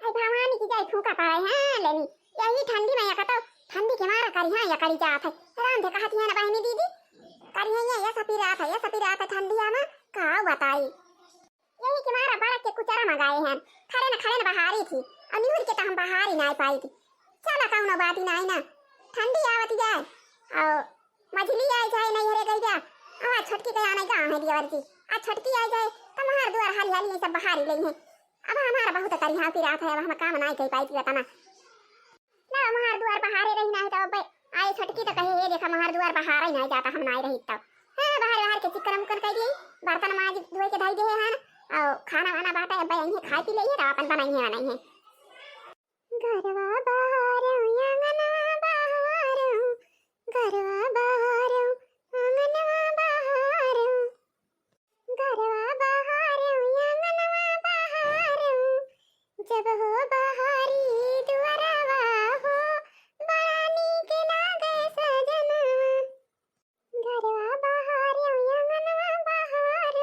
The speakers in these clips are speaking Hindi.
आई भवानी की जाय फूका पाए हैं लेनी यही ठंडी में या तो ठंडी के मारा करी हां या करी जात है राम दे कहती है ना बहनी दीदी करी है या सपी रात ठंडी आना का बताई यही के मारा बड़ा के कुचरा मंगाए हैं खरे न बहारी थी अनिहुर के तो हम बहारी ना पाई थी चला कौनो बात ही नहीं ना ठंडी आवत जाए और मछली आ जाए नहीं हरे गई जा आ छोटकी के आने का है दियावर जी आ छोटकी आ जाए तो हमार द्वार हाली हाली सब बहारी लई है अब हमारा बहुत करी हां फिर आत है अब हम काम नहीं कर पाई थी तना ना हमार द्वार बहारे रही ना तो अब आए छोटकी तो कहे ये देखा हमार द्वार बहारे नहीं जाता हम नहीं रही तब हां बाहर के चिकन मुकन कर दी बर्तन माज धोए के धई दे है और खाना वाना बाटा अब यहीं खाई पी लई है तो अपन बनाई है नहीं है घरवा बाहर आंगनवा बाहर घरवा बाहर आंगनवा बाहर घरवा बाहर आंगनवा बाहर जब हो बहारी दुआरवा हो बड़ा नीक लागे सजनवा घरवा बाहर आंगनवा बाहर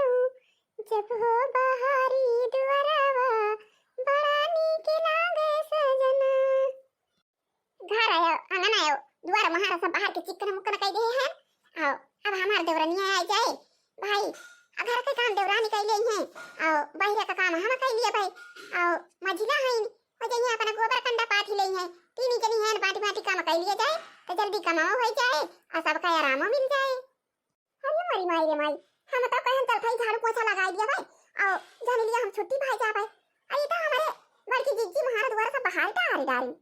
जब हो बहारी दुआरवा बड़ा नीक लागे सजना घर आयो आंगन आयो द्वार महारा सब बाहर के चिकन मुकन कई दे हैं आओ अब हमार देवरानी आ जाए भाई घर के काम देवरानी कई ले हैं आओ बाहर का काम हम कई लिए भाई आओ मझिला है हो जाए अपना गोबर कंडा पाथी ले हैं तीन जनी हैं बाटी बाटी काम कई लिए जाए तो जल्दी कमाओ हो जाए और सबका आराम मिल जाए अरे मरी माई रे माई हम तो कहन चल भाई झाड़ू पोछा लगा दिया भाई आओ जाने लिया हम छुट्टी भाई जा भाई अरे तो हमारे बड़की जिज्जी महारा द्वार सब बाहर का आ डारी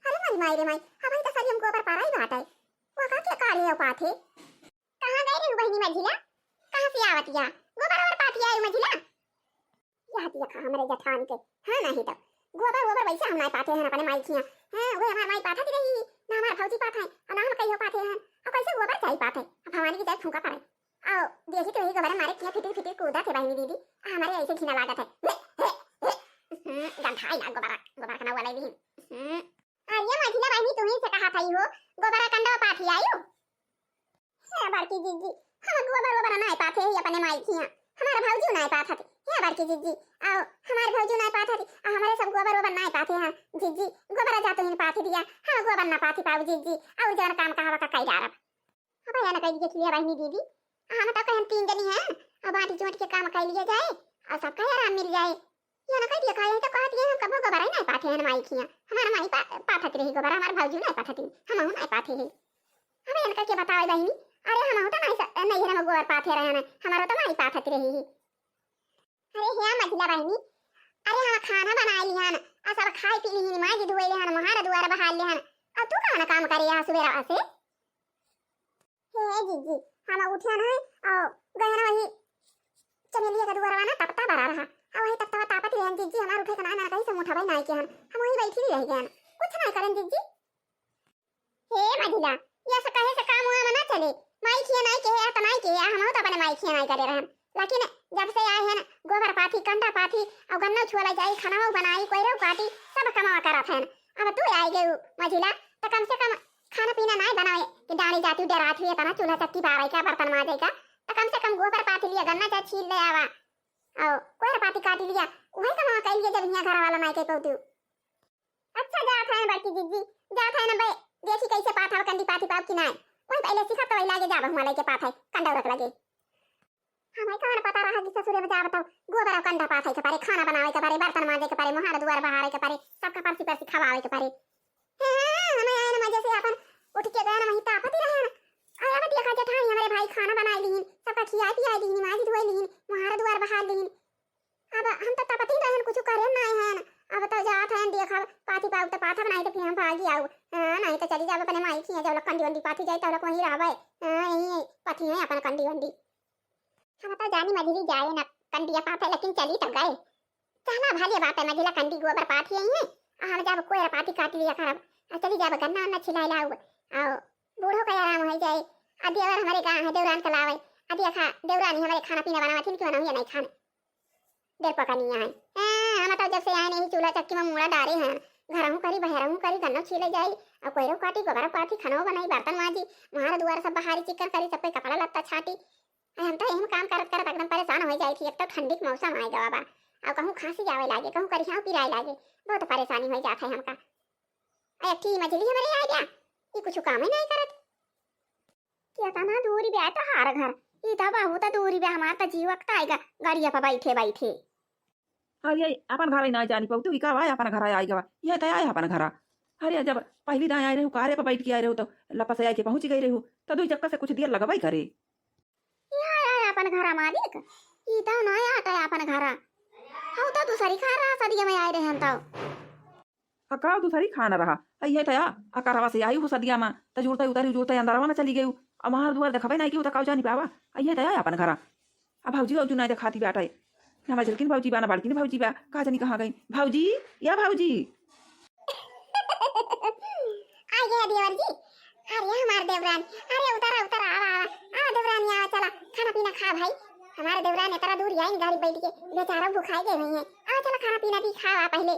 अरे मरी माई रे माई अब तो सरी हम गोबर पारा ही बात है वो का क्या कार्य है पाथे कहां गई रे बहनी मझिला कहां से आवत या गोबर और पाथी आई मझिला याद या खा हमारे जठान के हां नहीं तो गोबर वैसे हम नहीं पाते हैं अपने माई खिया हां वो हमार माई पाथा रही ना हमार भौजी पाथा और ना हम कहियो पाथे हैं अब कैसे गोबर चाहिए पाथे अब भवानी की जाय फूका पड़े आओ देखी तो ही गोबर मारे किया फिटी कूदा थे बहनी दीदी हमारे ऐसे घिना लागत है गंधाई ना गोबर का ना वाला भी ये मझिला बहनी तुम्ही से कहा था हो गोबर कंडा पाथी आयो हे बड़की जीजी हम गोबर ना पाथे ही अपने माई खिया हमारा भौजी ना पाथा थी हे बड़की जीजी आओ हमारे भौजी ना पाथा थी हमारे सब गोबर ना पाथे हैं जीजी गोबर जा तो इन पाथी दिया हम गोबर ना पाथी पाऊ जीजी और जन काम कहावा का कई डारब अब या ना कई दिए खिया बहनी दीदी हम तो कहन तीन जनी हैं अब बाटी चोट के काम कर लिए जाए और सबका आराम मिल जाए या ना कह दिया खाए तो कहती है हम कब गोबर नहीं पाथे हैं माई खिया हमारा माई पाथत रही गोबर हमार भौजी नहीं पाथत हम नहीं पाथे हैं हमें इनका क्या बताओ बहनी अरे हम होता नहीं हम गोबर पाथे रहे हैं हमारा तो माई पाथत रही अरे हे मझिला बहनी अरे हम खाना बना लिया ना आ सब खाई पी ली माई जी धोए ले हन महारा द्वार बहाल ले हन अब तू कहां काम करे यहां सुबह से हे जीजी हम उठिया ना और गए ना वही चमेलिया का द्वार वाला तपता भरा रहा और वही तपता तापत रहन जीजी हमार उठे का ना कहीं से उठावे नहीं के हम वही बैठी रह गए कुछ ना करन जीजी हे मझिला ये से कहे से काम हुआ मना चले माई खिया नहीं के है तो नहीं के हम तो अपने माई खिया नहीं करे रहन लेकिन जब से आए हैं गोबर पाथी कंडा पाथी और गन्ना छुआ जाई खाना बनाई कोइरो काटी सब कमा करत हैं अब तू आई गई मझिला तो कम से कम खाना पीना नहीं बनाए कि डाली जाती डराती है तना चूल्हा चक्की बारे का बर्तन माजे का तो कम से कम गोबर पाथी लिया गन्ना जा छील ले आवा और कोइरो पाथी काट लिया वही कमा कर लिए जब यहाँ घर वाला नहीं के कहतू अच्छा जात है बाकी जीजी जात है ना भाई देखी कैसे पाथा कंडी पाथी पाप की नहीं कोई पहले सीखा तो लागे जाब हमारे के पाथा कंडा रख लगे हमें कौन पता रहा कि ससुरे में जा बताओ गोबर और कंडा पाथे के पारे खाना बनावे के पारे बर्तन माजे के पारे महार द्वार बहारे के पारे सबका परसी परसी खवावे के पारे हमें आए ना मजे से अपन उठ के गए ना वहीं तापती रहे ना आया बतिया खा जठाई हमारे भाई खाना बनाई लीन सबका खिया पिया लीन माजी धोई लीन महार द्वार बहार लीन अब हम तो तापती रहे कुछ करे ना है अब तो जात है देखा पाथी पाऊ तो पाथा बनाई तो फिर हम भागी आऊ नहीं तो चली जाब अपने माई खिया जब कंडी वंडी पाथी जाए तो वहीं रहबे यही पथी है अपन कंडी वंडी हम तो जानी मझिली जाए ना कंडिया पाथे लेकिन चली तो गए चला भाले बात है मझिला कंडी गोबर पाथी आई है हम जब कोई पाथी काट लिया खराब चली जाब गन्ना वन्ना छिला लाऊ और बूढ़ो का आराम हो जाए आदि और हमारे गांव है देवरान कलावे आदि खा देवरानी हमारे खाना पीना बनावा थी क्यों ना नहीं खाने देर पका नहीं आए हम तो जब से आए नहीं चूल्हा चक्की में मुड़ा डारे हैं घर करी बहरा करी गन्ना छीले जाए और कोयरो काटी गोबर पाथी खाना बनाई बर्तन माजी महार द्वार सब बाहरी चिकन करी सब पे कपड़ा लत्ता छाटी हम तो यही काम करत करत एकदम परेशान हो जाई थी एक तो ठंडी के मौसम आए गवा बा और कहूँ खांसी जावे लागे, कहूँ करिहाव पिराए लागे, बहुत परेशानी हो जात है हमका। अरे ठीक मछली हमारे आ गया, ये कुछ काम ही नहीं करत। क्या तना दूरी बे तो हार घर, ये तो बहुत दूरी बे, हमार तो जीवक आएगा गाड़िया पर बैठे बैठे। अरे अपन घर ना जानी पाऊ तू का भाई अपन घर आई गवा ये तो आया अपन घर। अरे जब पहली दाएं आए रहू कारे पर बैठ के आए रहू तो लपा से आके पहुंच गई रहू तो दू चक्कर से कुछ देर लगवाई करे। अपन घर मालिक ई तो ना आता है अपन घर, हाउ तो दूसरी खा रहा सदिया में आए रहे हम तो। अका दूसरी खाना रहा ये तो अकारवा से आई हो सदिया में तो जुड़ते उतारी जुड़ते अंदरवा में चली गई अब हमार दुआर देखबे नहीं कि तो जानी पावा ये तो अपन घर। अब भाजी औजू नहीं खाती बाटे हमारे झलकिन भाजी बा ना बड़किन भाजी बा का जानी कहाँ गई भाजी या भाजी। आ गया देवर जी, अरे हमारे देवरान, अरे उतरा उतरा आ देवरान यहाँ चला खाना पीना खा भाई। हमारे देवरान इतना दूर आई गाड़ी बैठ के बेचारा भूखाई गए नहीं है, आ चला खाना पीना भी खा पहले।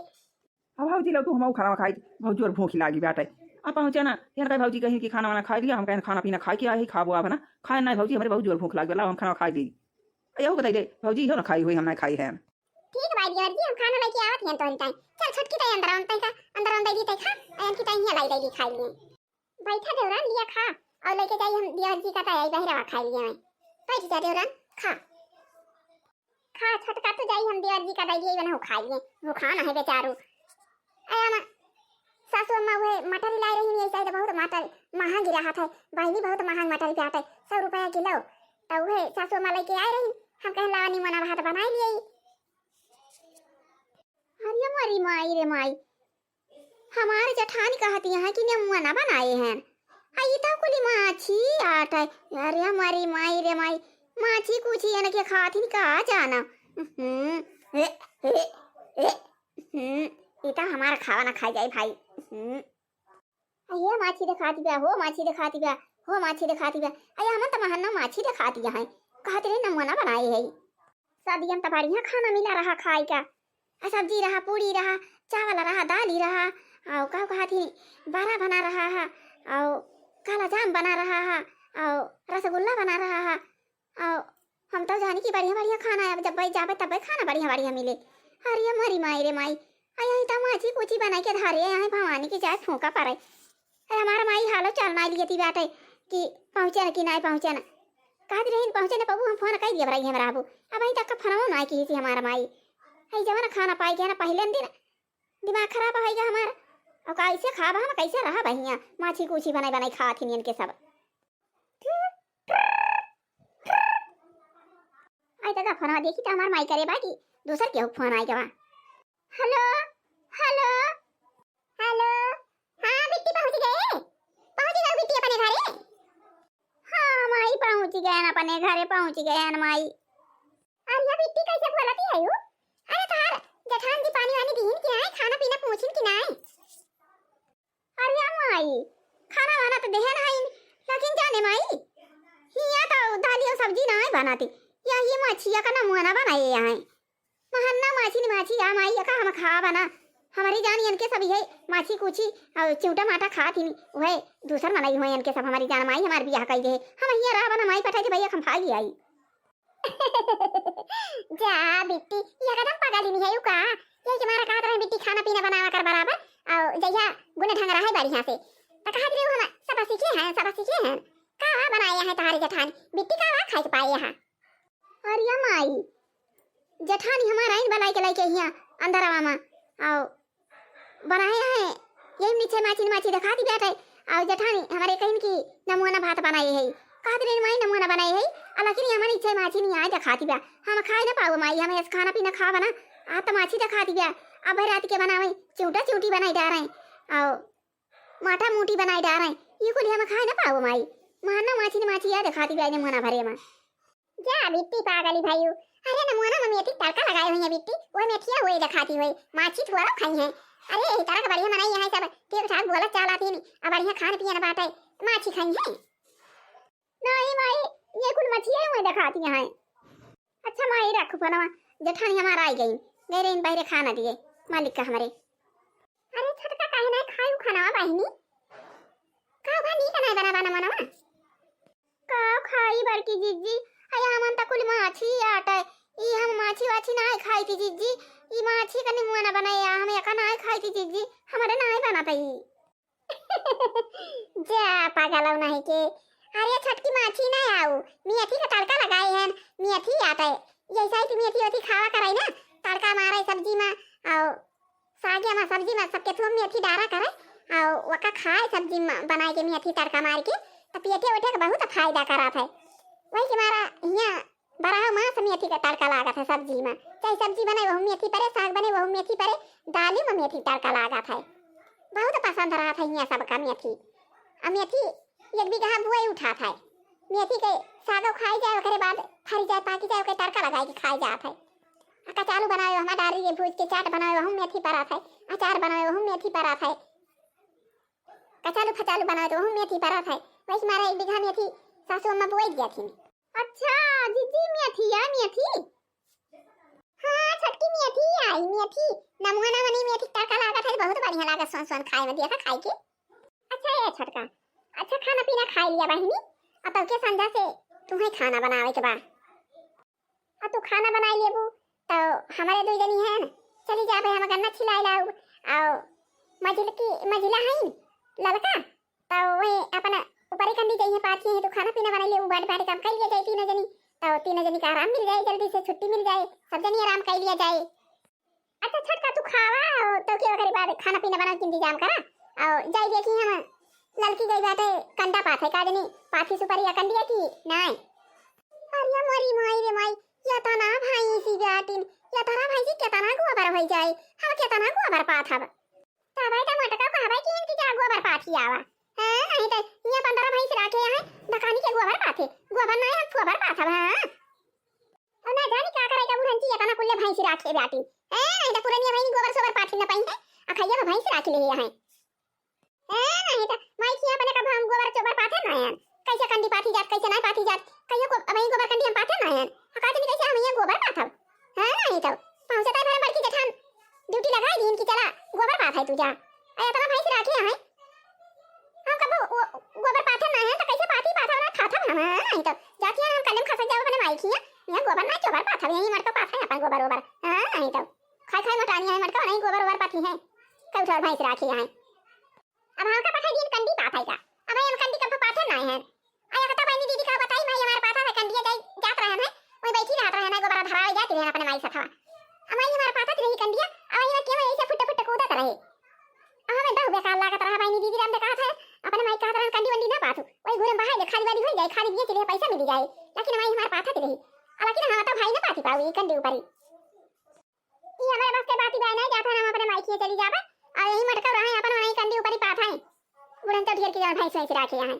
अब भाजी लो तू हम खाना खाई भाजी और भूख लागी बाटे अब पहुंचे ना यार कहीं भाजी कहीं कि खाना वाना खा लिया हम कहीं खाना पीना खा के आई खाबो आप ना खाए ना भाजी हमारे बहुत जोर भूख लागी ला हम खाना खा दी यही बताई दे भाजी हो ना खाई हुई हमने खाई है। ठीक भाई देवर जी हम खाना लेके आवत हैं तो टाइम चल छटकी ताई अंदर आउन का अंदर आउन दी तई खा अयन की ताई लाई लाई खाई लिए बैठा देवरान लिया खा और लेके जाई हम देवर जी का ताई बहरा खाई लिए मैं बैठ जा देवरान खा खा छटका तो जाई हम देवर जी का ताई लिए बना खाई लिए वो खाना है बेचारू। आया सासू अम्मा वो मटर लाई रही है ऐसा बहुत मटर महंग रहा था बहनी बहुत महंग मटर पे आता है 100 रुपया किलो तो वो सासू अम्मा लेके आए रही हम कह लावा निमोना भात बना लिए। अरे मारी माई रे माई हमारे जठानी कहती है कि निमोना बनाए हैं आई तो कुली माछी आटा अरे हमारी माई रे माई माछी कुछ ये के खाती का जाना इता हमारा खावा ना खाई जाए भाई। ये माछी दिखाती बा हो माछी दिखाती बा हो माछी दिखाती बा अया हम त महन्ना माछी दिखाती है कहते रे नमूना बनाए है सदियम त बढ़िया खाना मिला रहा खाई का सब्जी रहा पूरी रहा चावल रहा दाली रहा और का कहती बड़ा बना रहा है और काला जाम बना रहा है और रसगुल्ला बना रहा है और हम तो जानी कि बढ़िया बढ़िया खाना है जब जाबे तब खाना बढ़िया बढ़िया मिले। अरे मरी माई रे माई अया इता माछी कुची बनाई के धारे यहाँ भवानी की जाए फूका पड़े अरे हमारा माई हालो चलना लिए थी बाटे कि पहुंचे ना कि नहीं पहुंचे ना कहा रही पहुंचे ना पबू हम फोन कर दिया भाई हमारा अब अभी तक का फोन ना की थी हमारा माई आई जब ना खाना पाई गया ना पहले दिन दिमाग खराब होगा हमारा और कैसे खाबा हम कैसे रहा भैया माछी कुची बनाई बनाई खा थी इनके सब आई तक फोन देखी तो हमारा माई करे बाकी दूसर के फोन आई गवा हेलो हेलो हेलो हाँ बिट्टी पहुंच गए बिट्टी अपने घरे। हाँ माई पहुंच गए ना अपने घरे पहुंच गए ना माई। अरे बिट्टी कैसे बोलती है यू अरे तार जठान जी पानी वानी दीन के आए खाना पीना पूछिन कि नहीं। अरे माई खाना वाना तो देहन है लेकिन जाने माई हिया तो दाल और सब्जी ना बनाती या ये मछिया का नमूना बनाए यहाँ महन्ना माछी या माई का हम खा बना हमारी जान इनके सब है माछी कुची और चिवटा माटा खा थी वह दूसर मनाई हुए इनके सब हमारी जान माई हमारे बियाह कई गए हम यहाँ रहा बना माई पठाई भैया हम खा लिया जा बिट्टी ये कदम पागल नहीं है यू का ये तुम्हारा कहा रहे बिट्टी खाना पीना बनावा कर बराबर और जैसा गुने ढंग रहा है बढ़िया से तो कहा रहे हम सब सीखे हैं का बनाया है तुम्हारी जेठानी बिट्टी का खा पाए यहाँ। अरे माई जेठानी हमारा इन बनाई के लाइके यहाँ अंदर आवा और बनाए हैं यही नीचे माछी दिखा दी बैठे और जेठानी हमारे कहीं की नमूना भात बनाई है कहते रहे माई नमूना बनाई है लेकिन हमारे नीचे माछी नहीं आए दिखाती बा हम खाए ना पाओ माई हमें खाना पीना खा बना आ तो माछी दिखाती बा अब रात के बनावे चिवटा चिवटी बनाई डाल रहे और माठा मूटी बनाई डाल रहे ये कुल हम खाए ना पाओ माई माना माछी या दिखाती बा नमूना भरे में जा बिट्टी पागली भाई अरे नमूना में मेथी तड़का लगाए हुई है बिट्टी वो मेथिया हुई दिखाती हुई माछी थोड़ा खाई है अरे इस तरह का बढ़िया बनाई है सब ठीक ठाक बोला चाल आती नहीं अब बढ़िया खान पिए ना बाटे माछी खाई है नहीं माई ये कुल मछलियां हुई दिखाती है। अच्छा माई रख फोनवा जेठानी हमारा आई गई मेरे इन बहरे खाना दिए मालिक का हमारे। अरे छटका काहे ना खाई खाना बहनी का भानी का नहीं बना बना मनवा का खाई बड़की जीजी अया मन तक कुल माछी आटा ई हम माछी वाछी नहीं खाई थी जीजी, ई माछी का निमुआ ना बनाया हम एका नहीं खाई थी जीजी, हमारे नहीं बनाता ही। जा पागल हो नहीं के, अरे छटकी माछी नहीं आऊ, मेथी का तड़का लगाए हैं, मेथी आता है, जैसा ही मेथी होती खावा कराई ना, तड़का मारे सब्जी में, और सागे में सब्जी में सबके थोम मेथी डारा करे, और वका खाए सब्जी में बनाए के मेथी तड़का मार के, तो पेटे उठे का बहुत फायदा करा था। वही कि मारा यहाँ बड़ा मास मेथी का तड़का लगा था सब्जी में, चाहे सब्जी बने वह मेथी परे, साग बने वह मेथी परे, दाली में मेथी तड़का लगा था, बहुत पसंद रहा था यहाँ सबका मेथी। अब मेथी एक बीघा बुआई उठा था, मेथी के सागो खाई जाए ओकरे बाद फरी जाए पाकी जाए ओके तड़का लगाई के खाई जात है। कचालू बनाए हम डाली के भूज के चाट बनाए हम मेथी परा था, अचार बनाए हम मेथी परा था, कचालू फचालू बनाए तो हम मेथी परा था। वैसे मारा एक बीघा मेथी सासू अम्मा बुआई दिया थी। अच्छा दीदी मेथी या मेथी, हाँ छटकी मेथी आई, मेथी नमुआ ना बनी मेथी तड़का लगा था, बहुत बढ़िया लगा, सोन सोन खाए में दिया था खाई के। अच्छा ये छटका, अच्छा खाना पीना खा लिया बहिनी, अब तब के संध्या से तुम्हें खाना बनावे के बाद, अब तू खाना बना लेबू तो हमारे दो जनी है ना, चली जा भाई हम गन्ना छिलाई लाऊ, और मजिला है लड़का, तो वही अपना ऊपरी कंडी जाइए पाथी है तो खाना पीना बना ले, बैठ बैठ काम कर लिया जाए तीनों जनी, तो तीनों जनी का आराम मिल जाए, जल्दी से छुट्टी मिल जाए, सब जनी आराम कर लिया जाए। अच्छा छटका तू खावा तो क्या करे बाद खाना पीना बना के इंतजाम करा, और जाई देखी हम लड़की गई बात है कंडा पाथे का जनी पाथी सुपारी या कंडिया की नहीं। अरे मोरी माई रे माई, या तना भाई सी बेटिन, या तारा भाई जी केतना गोबर होई जाए, हम केतना गोबर पाथब, तबाई टमाटर का कहबाई कि इनकी जा गोबर पाथी आवा, हां नहीं तो ये 15 भाई से राखे हैं दकानी के गोबर पाथे, गोबर नहीं हम गोबर पाथब। हां और ना जानी क्या करे का बुढ़ंती या तना कुल्ले भाई से राखे बेटिन, नहीं तो पुरानी भाई गोबर सोबर पाथी न पाई है, अखैया का भाई से राख ले है, नहीं तो माई किया बने का हम गोबर चोबर पाथे ना है, कैसे कंडी पाथी जात कैसे नहीं पाथी जात, कहियो को भाई गोबर कंडी हम पाथे ना है, हका दिन कैसे हम ये गोबर पाथब। हां नहीं तो पहुंचता है बड़की जेठान ड्यूटी लगाई दिन की चला गोबर पाथे तू जा, आया तना भाई से राखे हैं हम कब गोबर पाथे ना है तो कैसे पाथी पाथा ना खाता हम, नहीं तो जाती है हम कलम खा जाओ अपने माई किया, ये गोबर ना चोबर पाथा यही मर तो पाथे अपन गोबर गोबर। हां नहीं तो खाई खाई मटानी है मर का नहीं गोबर गोबर पाथी है कल उठा भाई से राखे हैं। अब हम का पाथा दिन कंडी पाथा का, अब हम कंडी कब पाथे ना है, आया कता बहनी दीदी का बताई भाई हमारे पाथा है कंडी जाई जात रहे हैं, वही बैठी रहत रहे हैं गोबर भरा जाती है अपने माई सफा, हमारी हमारे पाथा रही कंडिया, अब ये क्यों ऐसे फुट फुट कूदत रहे, हमें बहु बेकार लागत रहा बहनी दीदी राम देखा था अपने माई कहत रहे कंडी वंडी ना पाथू, वही घूरे बाहर ले खाली वाली हो जाए, खाली दिए चले पैसा मिल जाए, लेकिन हमारी हमारे पाथा रही, हालांकि हम तो भाई ना पाती पाऊ ये कंडी ऊपर ये हमारे बस के बाती बाय नहीं जाता हम अपने माई के चली जावे, और यही मटका रहे अपन नहीं कंडी ऊपर ही पाथा है बुढ़न तो ढेर के भाई से राखे हैं,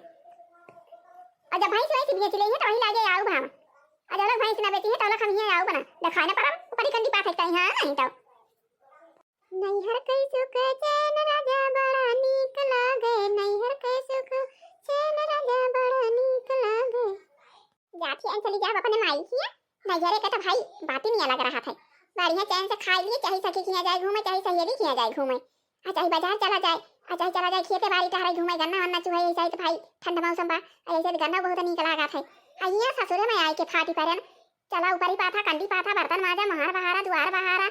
और जब भाई से बेच ले तो वही लागे आऊ भाव, और जब भाई से ना बेची है तो हम ही आऊ बना दिखाने पर ऊपर ही कंडी पाथे कहीं। हां नहीं तो नहीं हर कई सुख चैन राजा बड़ा नीक लागे, नहीं हर कई सुख चैन राजा बड़ा नीक लागे, जाती है चली जा अपने माई किया नजरे का तो भाई बात ही नहीं लग रहा था, बढ़िया चैन से खा लिए चाहे सखी किया जाए घूमे, चाहे सहेली किया जाए घूमे, चाहे बाजार चला जाए, चाहे चला जाए खेते बाड़ी टहराई घूमे, गन्ना वन्ना चुहाई, ऐसा तो भाई ठंडा मौसम बा ऐसे गन्ना बहुत नीक लागा था। यहाँ ससुरे में आई के फाटी परे चला ऊपरी पाथा कंडी पाथा बर्तन माजा महार बहारा दुआर बहारा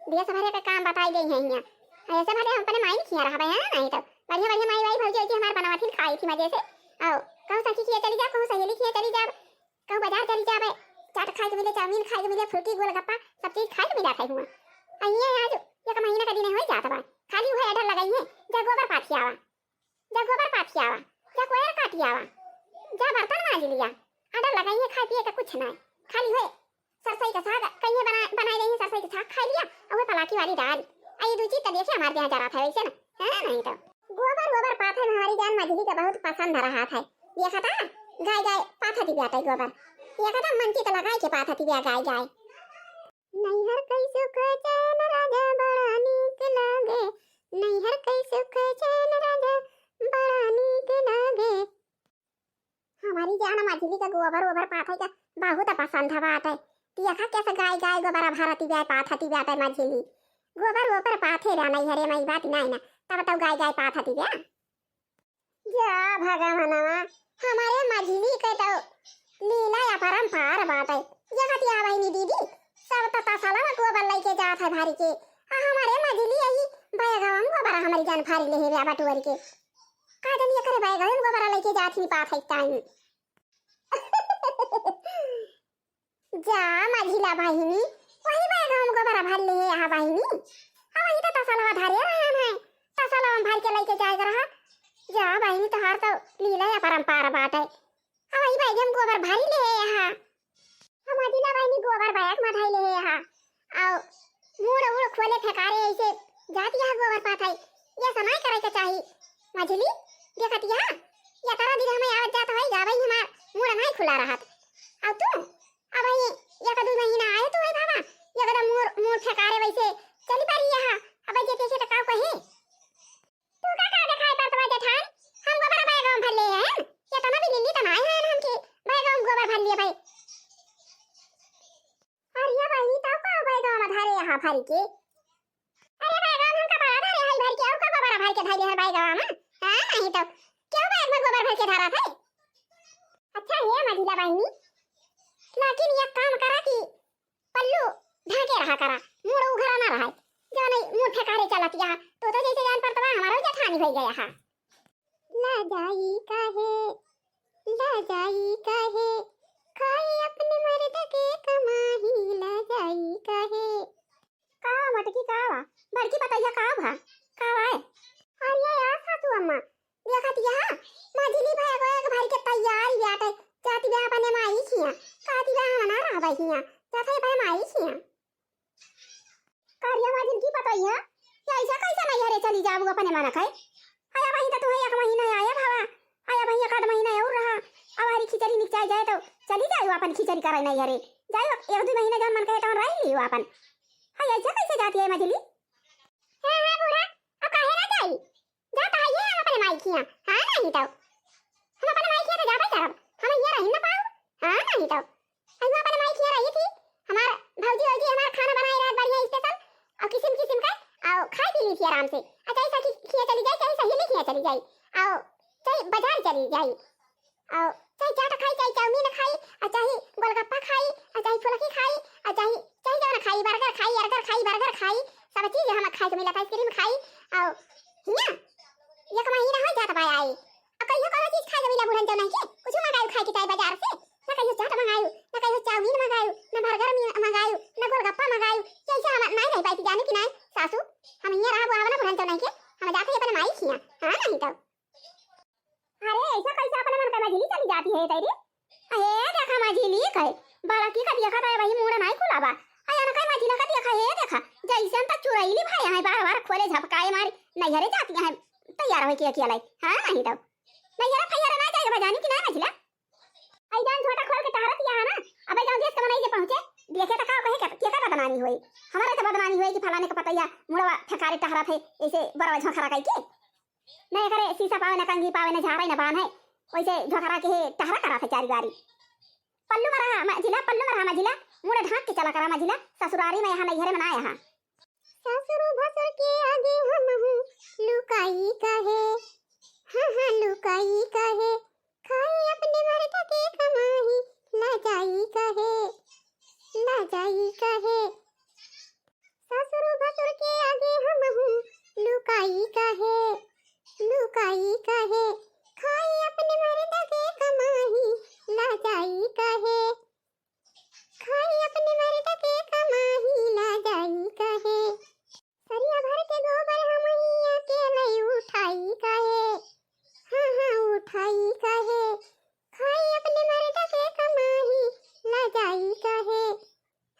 दिया भरे का काम बताई गई है यहाँ, ऐसे भले हम अपने माई खिया रहा है नहीं तो बढ़िया बढ़िया माई वाई भौजी होती हमारे बनवाती खाई थी मजे से, आओ कहूँ सखी किया चली जा, कहूँ सहेली किया चली जा, कहूँ बाजार चली जा, चाट खाई के मिले, चाउमीन खाई के मिले, फुल्की गोलगप्पा सब चीज खाई के मिला खाई हुआ, यहाँ आज एक महीना का दिन हो जाता बा खाली हुआ एडर लगाई है, जा गोबर पाथी आवा, जा गोबर पाथी आवा, जा कोयर काटी आवा, जा बर्तन मांज लिया, एडर लगाई है खा पिए का कुछ ना खाली हुए सरसई का साग कहीं बनाई रही सरसई का साग खा लिया, और वो पलाकी वाली दाल आई दूजी तो देखे हमारे यहाँ जा रहा था वैसे ना, है नहीं तो गोबर गोबर पाथे में हमारी जान मछली का बहुत पसंद रहा था, देखा था गाय गाय पाथा दी जाता है गोबर, देखा था मन की तो लगाई के पाथा दी गाय गाय, नहीं हर कई सुख चैन राजा बड़ा नीक लागे, नहीं हर कई सुख चैन राजा बड़ा नीक लागे, हमारी जान मछली का गोबर गोबर पाथे का बहुत पसंद बात है, देखा कैसे गाय गाय गोबर भारती गाय पाथा दी जाता है मछली गोबर गोबर पाथे रहना ही हरे मई बात नहीं ना, तब तो गाय गाय पाथा दी जा भगवानवा हमारे मछली के तो लीला या परंपार बात है, जगत या भाई दीदी सब तता साला में गोबर लेके जात है भारी के हमारे मजली आई बैगवा में गोबर हमारी जान फारी ले हे बटुअरी के का जन ये करे बैगवा में गोबर लेके जात नहीं पात है टाइम जा माझीला बहिनी वही बैगवा में गोबर भर ले यहाँ बहिनी वही तो तसाला धारे रहा है तसाला में भर के लेके जाएगा रहा जा बहिनी तो हर तो लीला या परंपरा बात है वही बैगवा में गोबर भरी ले यहाँ हमारी ना बहिनी गोबर बैग मधाई ले यहाँ आओ मुड़ उड़ खोले ठकारे ऐसे जाती है गोबर पात है ये समय करे के चाहिए मछली देखत यहाँ या तारा दिन हमें आवत जात है जा भाई हमार मुड़ नहीं खुला रहा अब तू अब ये या का 2 महीना आए तो है बाबा ये कदम मुड़ मुड़ ठकारे वैसे चली पारी यहाँ अब जे पीछे टकाव कहे तू का दिखाई पर तुम्हारे जेठान हम गोबर बैग में भर ले हैं ये तना भी लिल्ली तना है हम के बैग में गोबर भर लिए भाई अरे ये भाई तो का बैग में धारे यहाँ भर के अरे बैग में हम का बड़ा धारे है भर के और का गोबर भर के धारे है बैग में हां नहीं तो क्यों बैग में गोबर भर के धारा था अच्छा है मजिला बहिनी लेकिन ये काम करा कि पल्लू ढाके रहा करा मुड़ उघरा ना रहा जो नहीं मुंह ठकारे चलत यहाँ तो जैसे जान पड़ता हमारा जेठानी भई गया हा ला जाई काहे खाई अपने मर्द के कमाही ला जाई काहे का मटकी का वा बड़की बताइया का है अरे यार सासू अम्मा देखत यहाँ मजली भाई को एक भर के तैयार जाते जाती बे अपने माई खिया काती बे मना रहा भाई खिया जाते भाई माई खिया कार्य मजल की बताइया या ऐसा कैसा नहीं हरे चली जाबू अपने मना खाए आया भाई तो तुम्हें 1 महीना आया भावा आया भाई 1 महीना और रहा अब हरी खिचड़ी निकल जाए तो चली जाओ अपन खिचड़ी करे नहीं हरे जाओ 1-2 महीना जब मन करे तो रह लियो अपन हाय ऐसा कैसे जाती है मजली हां बूढ़ा अब काहे ना जाई जाता है ये हम अपने माई खिया हां नहीं तो हम अपने माई खिया तो जा पाए हम यहाँ रह ना पाओ हां नहीं तो हम अपने माई खिया रही थी हमार भौजी हमारा खाना बनाई रात बढ़िया स्पेशल और किस्म का आओ खाई पी ली थी आराम से अच्छा ऐसा कि खिया चली जाए चाहे सहेली खिया चली जाए आओ चाहे बाजार चली जाए आओ चाहे चाट खाई चाहे चाउमीन खाई चाहे गोलगप्पा खाई चाहे फुलकी खाई चाहे जो ना खाई बर्गर खाई सब चीज हम खाई तो मिला था आइसक्रीम खाई आओ हिया 1 महीना हो जाता भाई आई अब कहियो कोई चीज खाई तो मिला बुढ़न तो नहीं के कुछ मंगायो खाई की चाहे बाजार से ना कहियो चाट मंगायो ना कहियो चाउमीन मंगायो ना बर्गर मंगायो ना गोलगप्पा मंगायो कैसे हम नहीं रह पाई जाने की नहीं सासू हम यहाँ रहा बुआवना बुढ़न तो नहीं के हम जाते अपने माई खिया हां नहीं तो अरे ऐसा कैसे अपने मन का मजली चली जाती है तेरी अरे देखा मजली कहे बड़ा की का देखा था भाई मुड़ा नहीं खुला बा आया ना कहीं मजली का देखा है देखा जैसे हम तक चुराईली भाई है बार खोले झपकाए मारी नहीं हरे जाती है तैयार हो के लाई हां नहीं तो नहीं हरे फैयार ना जाएगा जाने की ना मजला आई जान छोटा खोल के तहरत यहाँ ना अब जाओ देश कमाई से पहुंचे देखे तो का कहे के का बदनामी हुई हमारा तो बदनामी हुई कि फलाने का पतैया मुड़वा ठकारे टहरा थे ऐसे बड़ा झखरा कई के नहीं करे शीशा पावे ना कंगी पावे ना झाड़े ना बांध है वैसे झखरा के टहरा करा थे 4 गाड़ी पल्लू में रहा मजिला मुड़े ढाक के चला करा मजिला ससुरारी में यहाँ नहीं हरे मनाया यहाँ ससुर भसुर के आगे हम हूँ लुकाई काहे हाँ लुकाई काहे खाई अपने मर्द के कमाही ला जाई काहे ससुर भसुर के आगे हम हूँ लुकाई काहे खाई अपने मर्द के कमाही ला जाई काहे खाई अपने मर्द के कमाही ला जाई काहे सरिया भर के गोबर हम ही अकेले उठाई काहे हाँ उठाई काहे खाई अपने मर्द के कमाही ला जाई काहे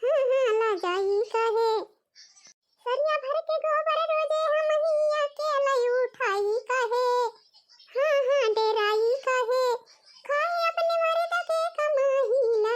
हाँ ला जाई काहे सरिया भर के गोबर रोजे हम ही अकेले उठाई काहे हाँ डेराई काहे खाई अपने मर्द के कमाही ला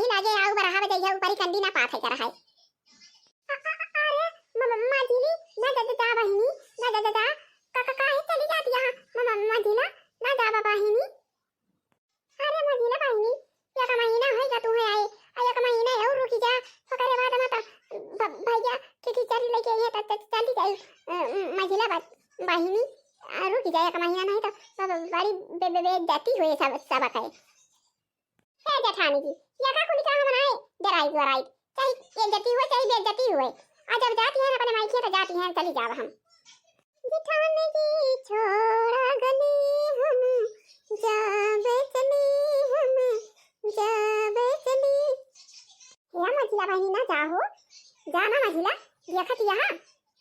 यही लागे आउ बरहा बजैया ऊपर ही कंडी ना पात है कर है अरे मझिली ना जा जा बहिनी ना जा जा काका काहे चली जाती यहां मझिला ना जा बहिनी अरे मझिला बहिनी या का महीना होएगा तू है आए आया का महीना है और रुकी जा फकरे बाद मत भैया की चली लेके ये त चली जाई मझिला बहिनी रुकी जाए का महीना नहीं तो सब बड़ी बे जाती हुए सब कहे है जेठानी जी या का कुली का बनाए डराई डराई चाहे ये जती हुए चाहे बेइज्जती हुए आज जब जाती है अपने मायके तो जाती हैं चली जाव हम जेठानी जी छोड़ा गली हम जावे चली हम जावे चली या मझिला बहिनी ना जाहो जाना मझिला देखत यहाँ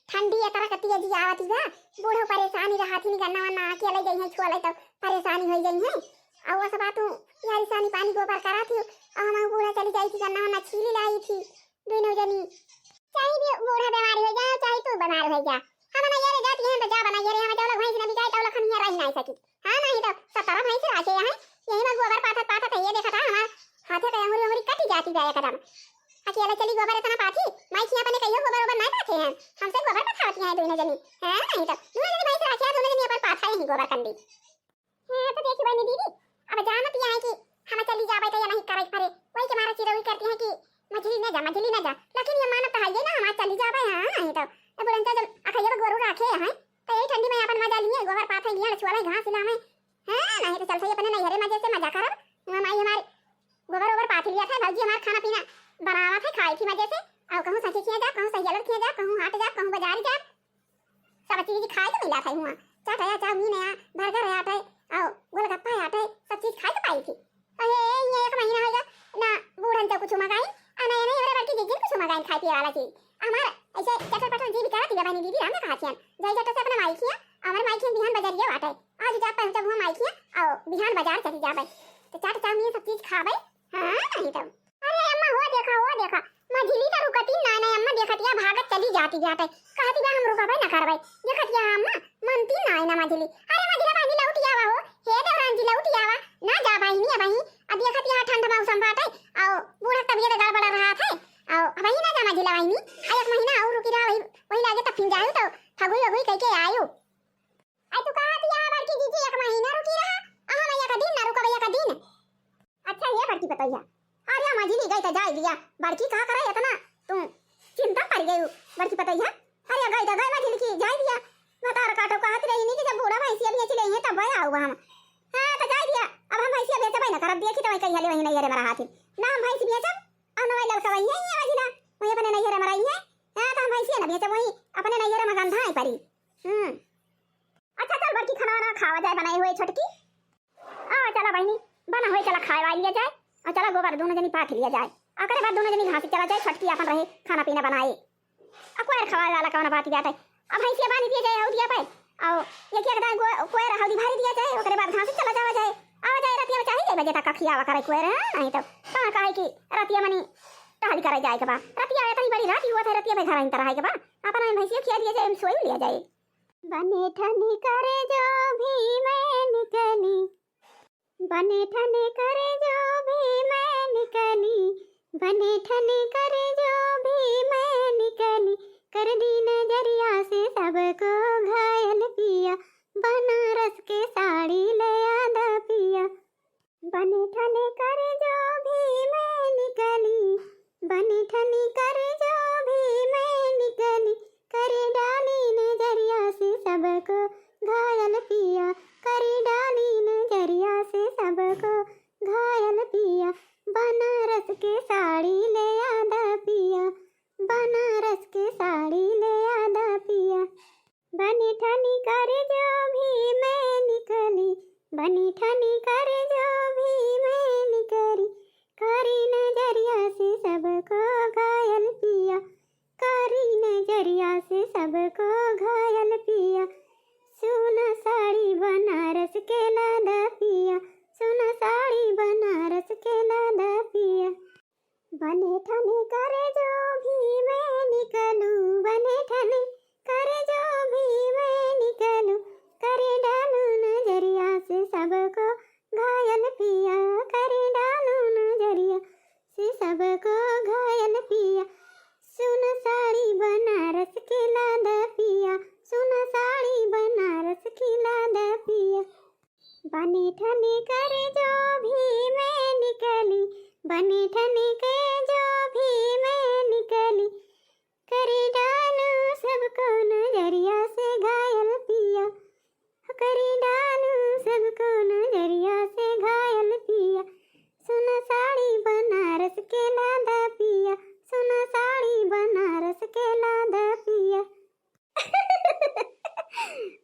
ठंडी या तरह कती जी आवती बा बूढ़ो परेशानी रहा थी गन्ना वन्ना अकेले गई है छुआ तो परेशानी हो गई है और वो सब बातों यारी सानी पानी गोबर करा थी और हम बूढ़ा चली जाई थी गन्ना वन्ना छीली लाई थी दोनों जनी चाहे भी बूढ़ा बीमार हो जाए चाहे तू बीमार हो जा हम ना यारे जाती हैं तो जा बना यारे हम जौला भैंस न बिकाई तौला खनिया रह नहीं सकी हां नहीं तो 17 भैंस राखे हैं यही में गोबर पाथत पाथत ये देखा था हमार हाथे पे अंगुरी अंगुरी कटी जाती जाए कदम अकेले चली गोबर इतना पाथी माइकियां अपने कहियो गोबर गोबर नहीं पाथे हैं हमसे गोबर पथावती हैं दोनों जनी हैं नहीं तो दोनों जनी भैंस राखे दोनों जनी अपन पाथा ही गोबर कंडी है तो देखी बनी दीदी अब जानत है कि हम चली जावे तो ये नहीं करे परे वही के मारा चिरौरी करती है कि मछली न जा लेकिन ये मानत है ये ना हम चली जावे हां नहीं तो अब बुलंता जब अखैया गोरू राखे हैं तो ये ठंडी में अपन मजा लिए गोबर पाथे लिए छुआले घास लावे हैं नहीं तो चल सही अपने नैहरे मजे से मजा करब माई हमारे गोबर ओबर पाथ लिया था भौजी हमार खाना पीना बनावा था खाई थी मजे से और कहूं सची किया जा कहूं सही अलग किया जा कहूं हाट जा कहूं बाजार जा सब चीज खाए तो मिला था हुआ चाट है चाउमीन है बर्गर है आटे और गोलगप्पा है आटे सब चीज खाए तो पाई थी अरे ये एक महीना होगा ना बूढ़न तो कुछ मगाई अने नहीं अरे बाकी जिन कुछ मगाई खाई पिए वाला चीज हमार ऐसे चटर पटर जी भी करती है बनी दीदी हमने कहा थी जाई जट से अपने माई किया हमार माई के बिहान बाजारिया आटे आज जा पहुंचा हुआ माई किया और बिहान बाजार चली जाबे तो चाट चाउमीन सब चीज खाबे हां नहीं तो अरे अम्मा हो देखा मझिली तो रुकती ना ना अम्मा देखतिया भागत चली जाती जाते कहती बा हम रुकबे ना करबे देखतिया अम्मा मनती ना ना मझिली अरे मझिला पानी लौट आवा हो हे देवरान जी लौट आवा ना जा बहिनी अब देखतिया ठंड मौसम बाटे और बूढ़ा तबीयत गड़बड़ रहा था और वही ना जा मझिला बहिनी एक महीना और रुकी रहा वही लागे तो फिर जाऊ तो फगुई वगुई कह के आयो आई तू कहत या बड़की जीजी एक महीना रुकी रहा हम एक दिन ना रुकबे एक दिन अच्छा ये बड़की बताइया अरे मझिली गई तो जाई दिया बड़की कहा करे इतना तुम चिंता पड़ गई बड़की बताइया अरे गई तो गई मझिली की जाई दिया बता काटो कहत रही नहीं कि जब बूढ़ा भैंसिया बेच ले हैं तब आया हुआ हम हां तो जाई दिया अब हम भैंसिया बेचबे ना करब देखी तो वही कहिया ले वही नहीं रे मरा हाथी ना हम भैंस बेचब और ना लड़का वही है मझिला वही अपने नहीं रे मराई है हां तो हम भैंसिया ना बेचब वही अपने नहीं रे मगंधा है परी अच्छा चल बड़की खाना वाला खावा जाए बनाए हुए छोटकी आ चला बहनी बना हुए चला खाए लिया जाए और चला गोबर दोनों जनी पाथ लिया जाए अकरे बाद दोनों जनी घास चला जाए छटकी अपन रहे खाना पीना बनाए अकोर खवा वाला कौन बात जाता है अब भैंसिया पानी दिया जाए हौदिया पे और ये क्या कहता है कोयर हौदी भारी दिया जाए ओकरे बाद घास चला जावा जाए आवा जाए रतिया में चाहिए बजे तक खियावा करे कोयर नहीं तो कहां कहे कि रतिया मनी टहल करे जाए के बा रतिया इतनी बड़ी रात हुआ था रतिया में घर अंतर है के बा अपन भैंसिया खिया दिया जाए सोई लिया जाए बने ठनी करे जो भी मैं निकली बने ठने करे जो भी मैं निकली बने ठने करे जो भी मैं निकली कर दी नजरिया से सबको घायल पिया बनारस के साड़ी ले आदा पिया बने ठने करे जो भी मैं निकली बने ठने करे जो भी मैं निकली करे डाली नजरिया से सबको घायल पिया करे डाली नजरिया से सबको घायल पिया बनारस के साड़ी ले आदा पिया बनारस के साड़ी ले आदा पिया बनी ठनी करे जो भी मैं निकली बनी ठनी करे जो भी मैं निकली करी नजरिया से सबको घायल पिया करी नजरिया से सबको घायल पिया सोना साड़ी बनारस के लादा पिया सोना साड़ी बनारस के लादा पिया बने ठने करे जो भी मैं निकलूं बने ठने करे जो भी मैं निकलूं करे डालूं नजरिया से सबको घायल पिया करे डालूं नजरिया से सबको घायल पिया, सुन साड़ी बनारस की लादा पिया, सुन साड़ी बनारस की लादा पिया। बने ठने करे जो भी मैं निकली, बने ठने के जो भी मैं निकली, करे डालू सबको नजरिया से घायल पिया, करे डालू सबको नजरिया से घायल पिया, सुन साड़ी बनारस के लादा पिया, सुन साड़ी बनारस के लादा पिया।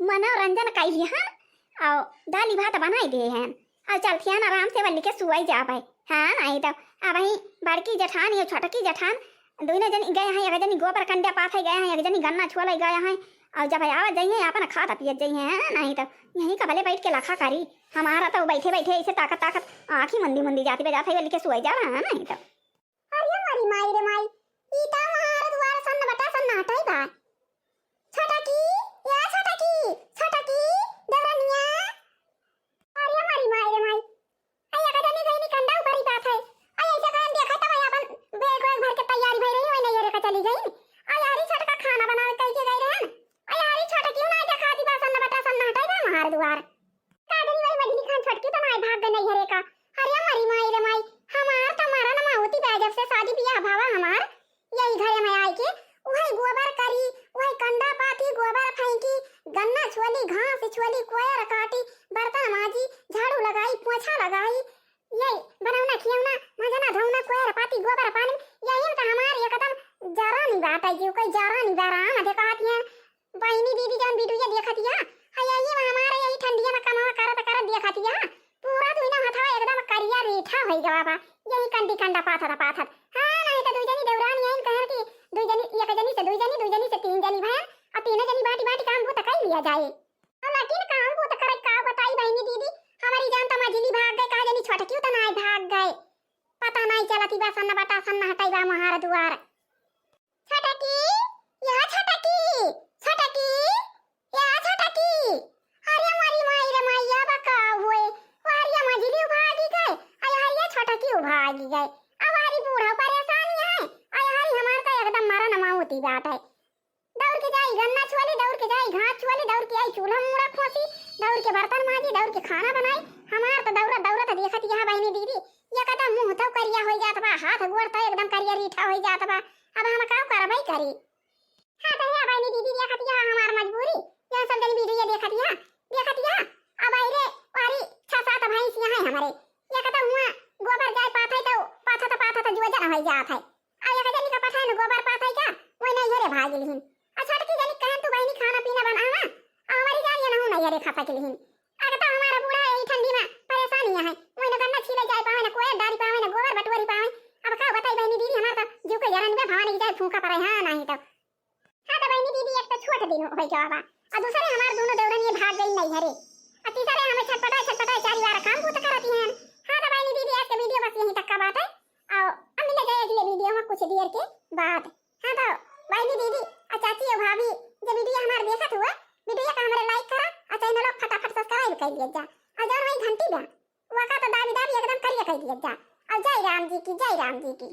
मनोरंजन कही हाँ और दाली भात बनाई दे हैं और चलती है आराम से बल्ली के सुई जा पाए। हाँ नहीं तो अब वही बड़की जठान या छोटकी जठान दोनों जन गए हैं, एक जनी गोबर कंडे पाथे गए हैं, एक जनी गन्ना छोले गए हैं और जब आवाज जाइए अपन खाता पियत जाइए। हैं नहीं तो यहीं का भले बैठ के लखा करी, हमारा तो बैठे बैठे ऐसे ताकत ताकत आँखी मंदी मंदी जाती बजाते बल्ली के सुई जा रहा है। नहीं तो अरे मारी माई रे माई ई ता महार द्वार सन्न बटा सन्न हटाई बा छोटकी या छोटकी दरनिया। अरे मारी माई रे माई अया का जनी गई कंडा ऊपर ही बात है। अया ऐसे काम देखा तब अपन बैग वैग भर के तैयारी भई रही होई नहीं रे का चली गई। अया हरी छोटका खाना बनावे कई के गई रहन। अया हरी छोटकी ना देखा दी बा सन्न बटा सन्न हटाई बा महार द्वार काडनी वही मजली खान छोटकी तो ना भाग गई नहीं हरे का। अरे मारी माई रे माई हमार तुम्हारा नमा होती बा जब से शादी बियाह भावा हमार यही घर में आई के वही गोबर करी, वही कंडा पाती, गोबर फेंकी, गन्ना छोली, घास छोली, कोयर काटी, बर्तन माजी, झाड़ू लगाई, पोछा लगाई, यही बनावना खियौना मजना धोना कोयर पाती गोबर पानी यही तो हमार एकदम जरा नहीं बात है जो कोई जरा नहीं बारा मधे कहती है बहनी दीदी जान वीडियो देखती है। हाय ये हमारे यही ठंडिया में कमावा करत देखती है पूरा दुनिया हथा एकदम करिया रेठा हो गया बा यही कंडी कंडा पाथत। हां नहीं तो दुई जनी देवरानी यही कहर की दुई जनी एक जनी से दुई जनी से तीन जनी भाई और तीन जनी बाटी बाटी काम भूत कर लिया जाए। और लेकिन काम भूत करे का बताई बहनी दीदी हमारी जान तो मजली भाग गए का जनी छोटकी तो नहीं भाग गए पता नहीं चलती बा सन्न बटा सन्न हटाई बा महार द्वार। छोटकी या छोटकी छोटकी या छोटकी अरे मारी माई रे माई या बका हुए वारिया मजली भागी गए अरे हरिया छोटकी भागी गए। अब हरी बूढ़ा परेशानी है अरे हरी हमार का एकदम मरण माउती बात है। दौड़ के जाई गन्ना छोली, दौड़ के जाई घास छोली, दौड़ के आई चूल्हा मुड़ा खोसी, दौड़ के बर्तन माजी, दौड़ के खाना बनाई। हमार तो दौड़ा तो देखत यहां बहनी दीदी ये कदा मुंह तो करिया हो जात बा, हाथ गोड़ तो एकदम करिया रीठा हो जात बा। अब हम का करबई करी। हां तो या बहनी दीदी देखत यहां हमार मजबूरी यहां सब जन वीडियो देखत यहां अब आई रे वारी 6-7 भैंस यहां है हमारे ये कदा हुआ गोबर जाय पाथै तो पाथा तो जुआ जन हो जात है। आ ये जनी का पठाई न गोबर पाथै का ओइ नहीं हरे भाग लिहिन। आ छोटकी जनी कहन तू बहनी खाना पीना बनावा हमारी जान ये न नहीं हरे खाता के लिहिन। अगर तो हमारा बूढ़ा यही ठंडी में परेशानी है ओइ न गन्ना छीले जाय पावे न कोई डारी पावे न गोबर बटोरी पावे। अब का बताई बहनी दीदी हमार तो जीव के जरन में भाने जाय फूंका पड़े। हां नहीं तो हां तो बहनी दीदी एक तो छोट दिन हो जावा और दूसरे हमार दोनों दौड़न ये भाग गई नहीं हरे और तीसरे हमें छटपटा चारी बार काम भूत करती हैं। हां तो बहनी दीदी आज के वीडियो बस यहीं तक का बात है और अब मिले जाए अगले वीडियो में कुछ देर के बाद। हां तो बहनी दीदी और चाची और भाभी जो वीडियो हमारे देखत हुआ वीडियो का हमारे लाइक करा और चैनल को फटाफट सब्सक्राइब कर दिया जा और जरूर वही घंटी बा वका तो दाबी एकदम करिए कर दिया जा। और जय राम जी की।